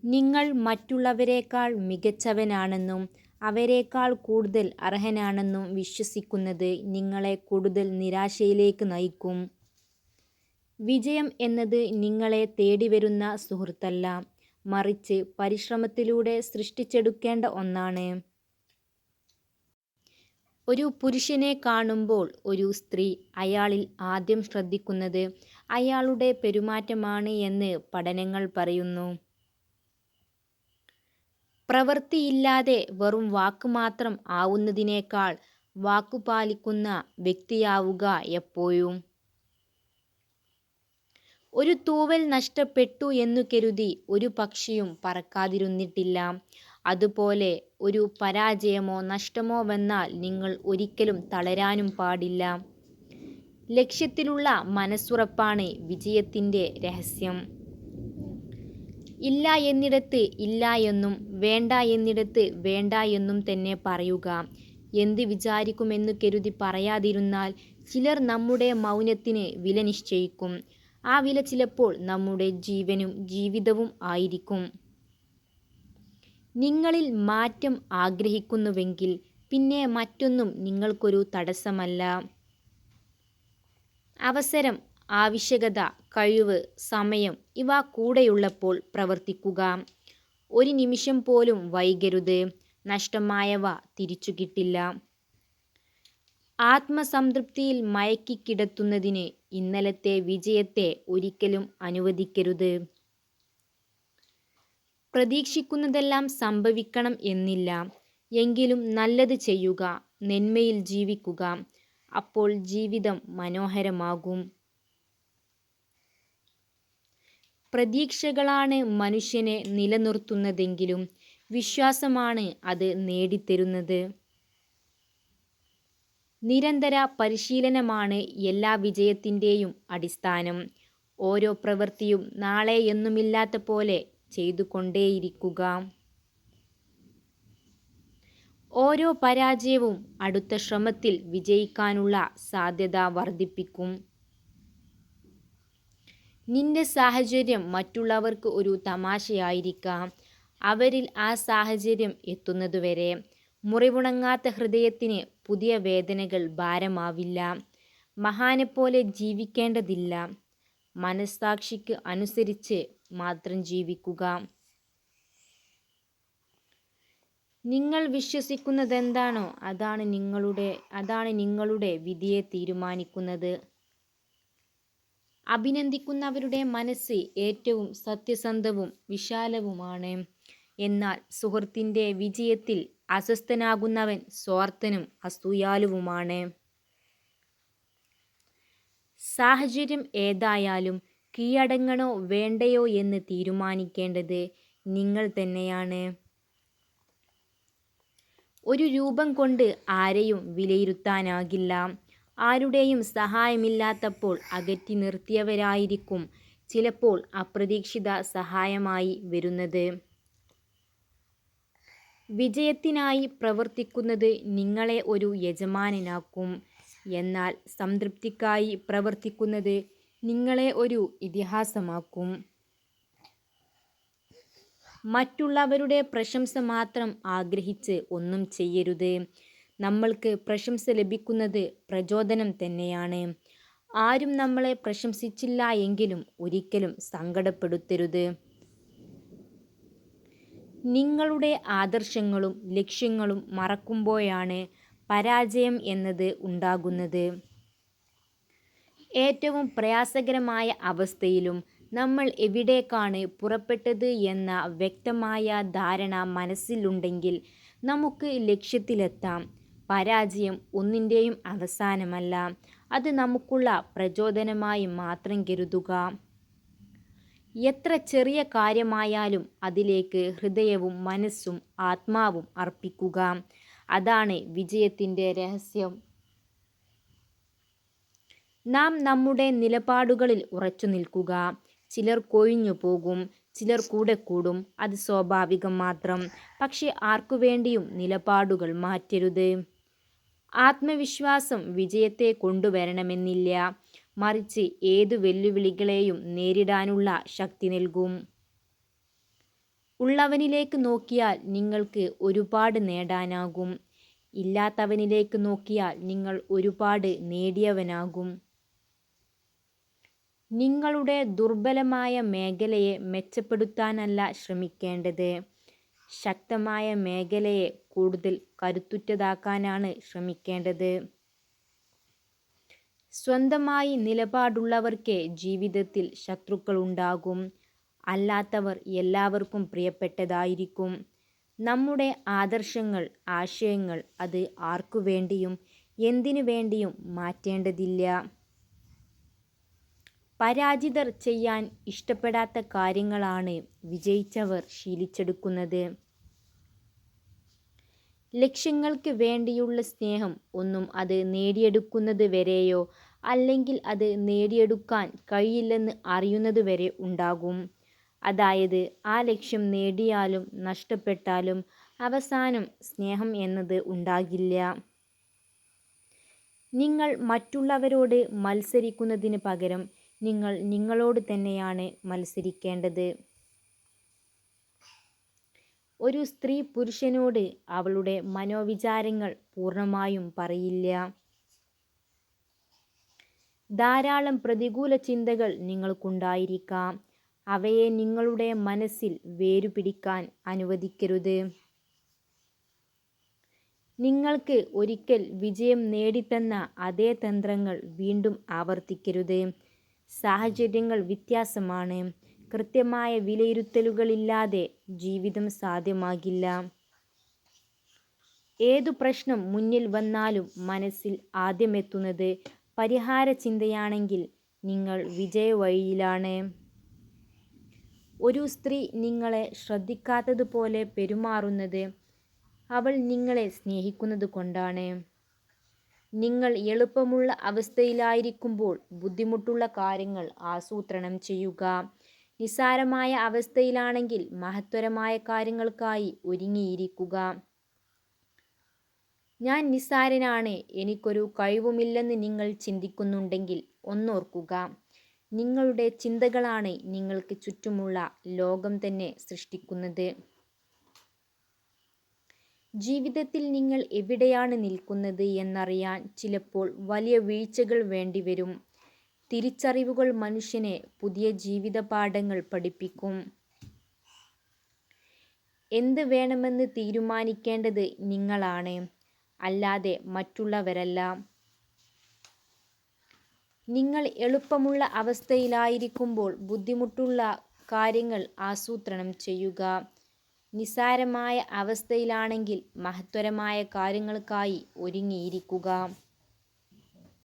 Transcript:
നിങ്ങൾ മറ്റുള്ളവരേക്കാൾ മികച്ചവനാണെന്നും അവരേക്കാൾ കൂടുതൽ അർഹനാണെന്നും വിശ്വസിക്കുന്നത് നിങ്ങളെ കൂടുതൽ നിരാശയിലേക്ക് നയിക്കും. വിജയം എന്നത് നിങ്ങളെ തേടിവരുന്ന സുഹൃത്തല്ല, മറിച്ച് പരിശ്രമത്തിലൂടെ സൃഷ്ടിച്ചെടുക്കേണ്ട ഒന്നാണ്. ഒരു പുരുഷനെ കാണുമ്പോൾ ഒരു സ്ത്രീ അയാളിൽ ആദ്യം ശ്രദ്ധിക്കുന്നത് അയാളുടെ പെരുമാറ്റമാണ് എന്ന് പഠനങ്ങൾ പറയുന്നു. പ്രവൃത്തിയില്ലാതെ വെറും വാക്ക് മാത്രം ആവുന്നതിനേക്കാൾ വാക്കുപാലിക്കുന്ന വ്യക്തിയാവുക എപ്പോഴും. ഒരു തൂവൽ നഷ്ടപ്പെട്ടു എന്നു കരുതി ഒരു പക്ഷിയും പറക്കാതിരുന്നിട്ടില്ല. അതുപോലെ ഒരു പരാജയമോ നഷ്ടമോ വന്നാൽ നിങ്ങൾ ഒരിക്കലും തളരാനും പാടില്ല. ലക്ഷ്യത്തിലുള്ള മനസ്സുറപ്പാണ് വിജയത്തിൻ്റെ രഹസ്യം. ഇല്ല എന്നിടത്ത് ഇല്ല എന്നും വേണ്ട എന്നിടത്ത് വേണ്ട എന്നും തന്നെ പറയുക. എന്ത് വിചാരിക്കുമെന്നു കരുതി പറയാതിരുന്നാൽ ചിലർ നമ്മുടെ മൗനത്തിന് വില നിശ്ചയിക്കും. ആ വില ചിലപ്പോൾ നമ്മുടെ ജീവനും ജീവിതവും ആയിരിക്കും. നിങ്ങളിൽ മാറ്റം ആഗ്രഹിക്കുന്നുവെങ്കിൽ പിന്നെ മറ്റൊന്നും നിങ്ങൾക്കൊരു തടസ്സമല്ല. അവസരം, ആവശ്യകത, കഴിവ്, സമയം ഇവ കൂടെയുള്ളപ്പോൾ പ്രവർത്തിക്കുക. ഒരു നിമിഷം പോലും വൈകരുത്. നഷ്ടമായവ തിരിച്ചു കിട്ടില്ല. ആത്മസംതൃപ്തിയിൽ മയക്കിക്കിടത്തുന്നതിന് ഇന്നലത്തെ വിജയത്തെ ഒരിക്കലും അനുവദിക്കരുത്. പ്രതീക്ഷിക്കുന്നതെല്ലാം സംഭവിക്കണം എന്നില്ല. എങ്കിലും നല്ലത് ചെയ്യുക, നന്മയിൽ ജീവിക്കുക. അപ്പോൾ ജീവിതം മനോഹരമാകും. പ്രതീക്ഷകളാണ് മനുഷ്യനെ നിലനിർത്തുന്നതെങ്കിലും വിശ്വാസമാണ് അത് നേടിത്തരുന്നത്. നിരന്തര പരിശീലനമാണ് എല്ലാ വിജയത്തിൻ്റെയും അടിസ്ഥാനം. ഓരോ പ്രവൃത്തിയും നാളെ എന്നുമില്ലാത്ത പോലെ ചെയ്തുകൊണ്ടേയിരിക്കുക. ഓരോ പരാജയവും അടുത്ത ശ്രമത്തിൽ വിജയിക്കാനുള്ള സാധ്യത വർദ്ധിപ്പിക്കും. നിന്റെ സാഹചര്യം മറ്റുള്ളവർക്ക് ഒരു തമാശയായിരിക്കാം. അവരിൽ ആ സാഹചര്യം എത്തുന്നതുവരെ മുറിവുണങ്ങാത്ത ഹൃദയത്തിന് പുതിയ വേദനകൾ ഭാരമാവില്ല. മഹാനെപ്പോലെ ജീവിക്കേണ്ടതില്ല. മനസ്സാക്ഷിക്ക് അനുസരിച്ച് മാത്രം ജീവിക്കുക. നിങ്ങൾ വിശ്വസിക്കുന്നതെന്താണോ അതാണ് നിങ്ങളുടെ വിധിയെ തീരുമാനിക്കുന്നത്. അഭിനന്ദിക്കുന്നവരുടെ മനസ്സ് ഏറ്റവും സത്യസന്ധവും വിശാലവുമാണ്. എന്നാൽ സുഹൃത്തിൻ്റെ വിജയത്തിൽ അസ്വസ്ഥനാകുന്നവൻ സ്വാർത്ഥനും അസൂയാലുവുമാണ്. സാഹചര്യം ഏതായാലും കീഴടങ്ങണോ വേണ്ടയോ എന്ന് തീരുമാനിക്കേണ്ടത് നിങ്ങൾ തന്നെയാണ്. ഒരു രൂപം കൊണ്ട് ആരെയും വിലയിരുത്താനാകില്ല. ആരുടെയും സഹായമില്ലാത്തപ്പോൾ അകറ്റി നിർത്തിയവരായിരിക്കും ചിലപ്പോൾ അപ്രതീക്ഷിത സഹായമായി വരുന്നത്. വിജയത്തിനായി പ്രവർത്തിക്കുന്നത് നിങ്ങളെ ഒരു യജമാനനാക്കും. എന്നാൽ സംതൃപ്തിക്കായി പ്രവർത്തിക്കുന്നത് നിങ്ങളെ ഒരു ഇതിഹാസമാക്കും. മറ്റുള്ളവരുടെ പ്രശംസ മാത്രം ആഗ്രഹിച്ച് ഒന്നും ചെയ്യരുത്. നമ്മൾക്ക് പ്രശംസ ലഭിക്കുന്നത് പ്രചോദനം തന്നെയാണ്. ആരും നമ്മളെ പ്രശംസിച്ചില്ല എങ്കിലും ഒരിക്കലും സങ്കടപ്പെടുത്തരുത്. നിങ്ങളുടെ ആദർശങ്ങളും ലക്ഷ്യങ്ങളും മറക്കുമ്പോഴാണ് പരാജയം എന്നത് ഉണ്ടാകുന്നത്. ഏറ്റവും പ്രയാസകരമായ അവസ്ഥയിലും നമ്മൾ എവിടേക്കാണ് പുറപ്പെട്ടത് എന്ന വ്യക്തമായ ധാരണ മനസ്സിലുണ്ടെങ്കിൽ നമുക്ക് ലക്ഷ്യത്തിലെത്താം. പരാജയം ഒന്നിൻ്റെയും അവസാനമല്ല, അത് നമുക്കുള്ള പ്രചോദനമായി മാത്രം കരുതുക. എത്ര ചെറിയ കാര്യമായാലും അതിലേക്ക് ഹൃദയവും മനസ്സും ആത്മാവും അർപ്പിക്കുക. അതാണ് വിജയത്തിൻ്റെ രഹസ്യം. നാം നമ്മുടെ നിലപാടുകളിൽ ഉറച്ചു നിൽക്കുക. ചിലർ കൊഴിഞ്ഞു പോകും, ചിലർ കൂടെ കൂടും, അത് സ്വാഭാവികം മാത്രം. പക്ഷേ ആർക്കുവേണ്ടിയും നിലപാടുകൾ മാറ്റരുത്. ആത്മവിശ്വാസം വിജയത്തെ കൊണ്ടുവരണമെന്നില്ല, മറിച്ച് ഏതു വെല്ലുവിളികളെയും നേരിടാനുള്ള ശക്തി നൽകും. ഉള്ളവനിലേക്ക് നോക്കിയാൽ നിങ്ങൾക്ക് ഒരുപാട് നേടാനാകും. ഇല്ലാത്തവനിലേക്ക് നോക്കിയാൽ നിങ്ങൾ ഒരുപാട് നേടിയവനാകും. നിങ്ങളുടെ ദുർബലമായ മേഖലയെ മെച്ചപ്പെടുത്താനല്ല ശ്രമിക്കേണ്ടത്, ശക്തമായ മേഖലയെ കൂടുതൽ കരുത്തുറ്റതാക്കാനാണ് ശ്രമിക്കേണ്ടത്. സ്വന്തമായി നിലപാടുള്ളവർക്ക് ജീവിതത്തിൽ ശത്രുക്കളുണ്ടാകും. അല്ലാത്തവർ എല്ലാവർക്കും പ്രിയപ്പെട്ടതായിരിക്കും. നമ്മുടെ ആദർശങ്ങൾ, ആശയങ്ങൾ അത് ആർക്കു വേണ്ടിയും എന്തിനു വേണ്ടിയും മാറ്റേണ്ടതില്ല. പരാജിതർ ചെയ്യാൻ ഇഷ്ടപ്പെടാത്ത കാര്യങ്ങളാണ് വിജയിച്ചവർ ശീലിച്ചെടുക്കുന്നത്. ലക്ഷ്യങ്ങൾക്ക് വേണ്ടിയുള്ള സ്നേഹം ഒന്നും അത് നേടിയെടുക്കുന്നത് വരെയോ അല്ലെങ്കിൽ അത് നേടിയെടുക്കാൻ കഴിയില്ലെന്ന് അറിയുന്നത് വരെ ഉണ്ടാകും. അതായത് ആ ലക്ഷ്യം നേടിയാലും നഷ്ടപ്പെട്ടാലും അവസാനം സ്നേഹം എന്നത് ഉണ്ടാകില്ല. നിങ്ങൾ മറ്റുള്ളവരോട് മത്സരിക്കുന്നതിന് പകരം നിങ്ങൾ നിങ്ങളോട് തന്നെയാണ് മത്സരിക്കേണ്ടത്. ഒരു സ്ത്രീ പുരുഷനോട് അവളുടെ മനോവിചാരങ്ങൾ പൂർണ്ണമായും പറയില്ല. ധാരാളം പ്രതികൂല ചിന്തകൾ നിങ്ങൾക്കുണ്ടായിരിക്കാം. അവയെ നിങ്ങളുടെ മനസ്സിൽ വേരുപിടിക്കാൻ അനുവദിക്കരുത്. നിങ്ങൾക്ക് ഒരിക്കൽ വിജയം നേടിത്തന്ന അതേ തന്ത്രങ്ങൾ വീണ്ടും ആവർത്തിക്കരുത്. സാഹചര്യങ്ങൾ വ്യത്യസ്തമാണ്. കൃത്യമായ വിലയിരുത്തലുകളില്ലാതെ ജീവിതം സാധ്യമാകില്ല. ഏതു പ്രശ്നം മുന്നിൽ വന്നാലും മനസ്സിൽ ആദ്യമെത്തുന്നത് പരിഹാര ചിന്തയാണെങ്കിൽ നിങ്ങൾ വിജയവഴിയിലാണ്. ഒരു സ്ത്രീ നിങ്ങളെ ശ്രദ്ധിക്കാത്തതുപോലെ പെരുമാറുന്നത് അവൾ നിങ്ങളെ സ്നേഹിക്കുന്നത് കൊണ്ടാണ്. നിങ്ങൾ എളുപ്പമുള്ള അവസ്ഥയിലായിരിക്കുമ്പോൾ ബുദ്ധിമുട്ടുള്ള കാര്യങ്ങൾ ആസൂത്രണം ചെയ്യുക. നിസ്സാരമായ അവസ്ഥയിലാണെങ്കിൽ മഹത്തരമായ കാര്യങ്ങൾക്കായി ഒരുങ്ങിയിരിക്കുക. ഞാൻ നിസ്സാരനാണ്, എനിക്കൊരു കഴിവുമില്ലെന്ന് നിങ്ങൾ ചിന്തിക്കുന്നുണ്ടെങ്കിൽ ഒന്നോർക്കുക, നിങ്ങളുടെ ചിന്തകളാണ് നിങ്ങൾക്ക് ചുറ്റുമുള്ള ലോകം തന്നെ സൃഷ്ടിക്കുന്നത്. ജീവിതത്തിൽ നിങ്ങൾ എവിടെയാണ് നിൽക്കുന്നത് എന്നറിയാൻ ചിലപ്പോൾ വലിയ വീഴ്ചകൾ വേണ്ടിവരും. തിരിച്ചറിവുകൾ മനുഷ്യനെ പുതിയ ജീവിത പാഠങ്ങൾ പഠിപ്പിക്കും. എന്ത് വേണമെന്ന് തീരുമാനിക്കേണ്ടത് നിങ്ങളാണ്, അല്ലാതെ മറ്റുള്ളവരല്ല. നിങ്ങൾ എളുപ്പമുള്ള അവസ്ഥയിലായിരിക്കുമ്പോൾ ബുദ്ധിമുട്ടുള്ള കാര്യങ്ങൾ ആസൂത്രണം ചെയ്യുക. നിസ്സാരമായ അവസ്ഥയിലാണെങ്കിൽ മഹത്തരമായ കാര്യങ്ങൾക്കായി ഒരുങ്ങിയിരിക്കുക.